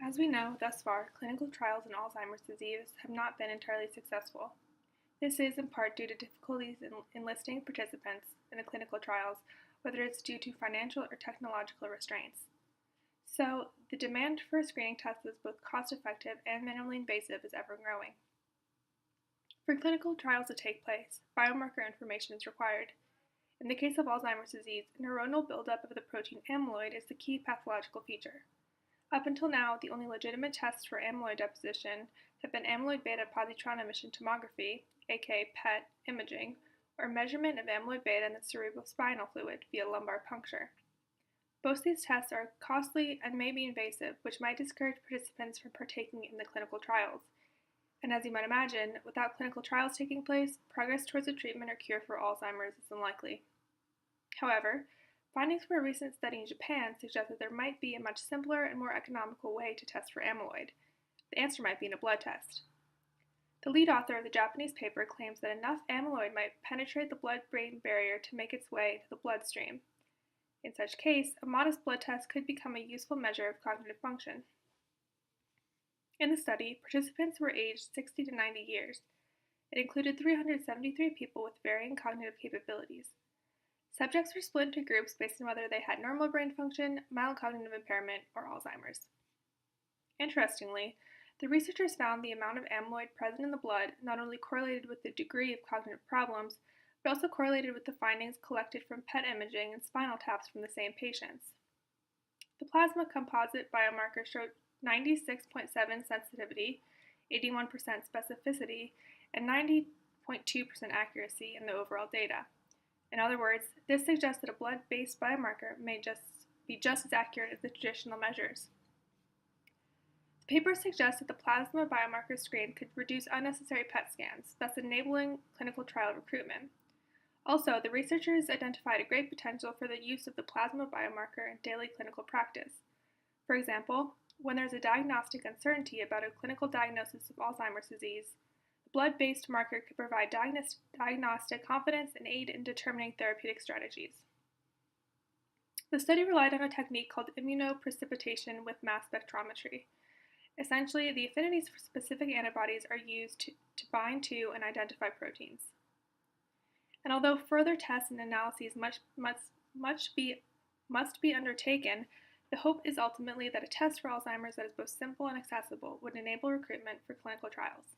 As we know, thus far, clinical trials in Alzheimer's disease have not been entirely successful. This is in part due to difficulties in enlisting participants in the clinical trials, whether it's due to financial or technological restraints. So, the demand for a screening test that's both cost-effective and minimally invasive is ever growing. For clinical trials to take place, biomarker information is required. In the case of Alzheimer's disease, neuronal buildup of the protein amyloid is the key pathological feature. Up until now, the only legitimate tests for amyloid deposition have been amyloid beta positron emission tomography, aka PET, imaging, or measurement of amyloid beta in the cerebrospinal fluid via lumbar puncture. Both these tests are costly and may be invasive, which might discourage participants from partaking in the clinical trials. And as you might imagine, without clinical trials taking place, progress towards a treatment or cure for Alzheimer's is unlikely. However, findings from a recent study in Japan suggest that there might be a much simpler and more economical way to test for amyloid. The answer might be in a blood test. The lead author of the Japanese paper claims that enough amyloid might penetrate the blood-brain barrier to make its way into the bloodstream. In such case, a modest blood test could become a useful measure of cognitive function. In the study, participants were aged 60 to 90 years. It included 373 people with varying cognitive capabilities. Subjects were split into groups based on whether they had normal brain function, mild cognitive impairment, or Alzheimer's. Interestingly, the researchers found the amount of amyloid present in the blood not only correlated with the degree of cognitive problems, but also correlated with the findings collected from PET imaging and spinal taps from the same patients. The plasma composite biomarker showed 96.7 sensitivity, 81% specificity, and 90.2% accuracy in the overall data. In other words, this suggests that a blood-based biomarker may be just as accurate as the traditional measures. The paper suggests that the plasma biomarker screen could reduce unnecessary PET scans, thus enabling clinical trial recruitment. Also, the researchers identified a great potential for the use of the plasma biomarker in daily clinical practice. For example, when there's a diagnostic uncertainty about a clinical diagnosis of Alzheimer's disease, the blood-based marker could provide diagnostic confidence and aid in determining therapeutic strategies. The study relied on a technique called immunoprecipitation with mass spectrometry. Essentially, the affinities for specific antibodies are used to bind to and identify proteins. And although further tests and analyses must be undertaken, the hope is ultimately that a test for Alzheimer's that is both simple and accessible would enable recruitment for clinical trials.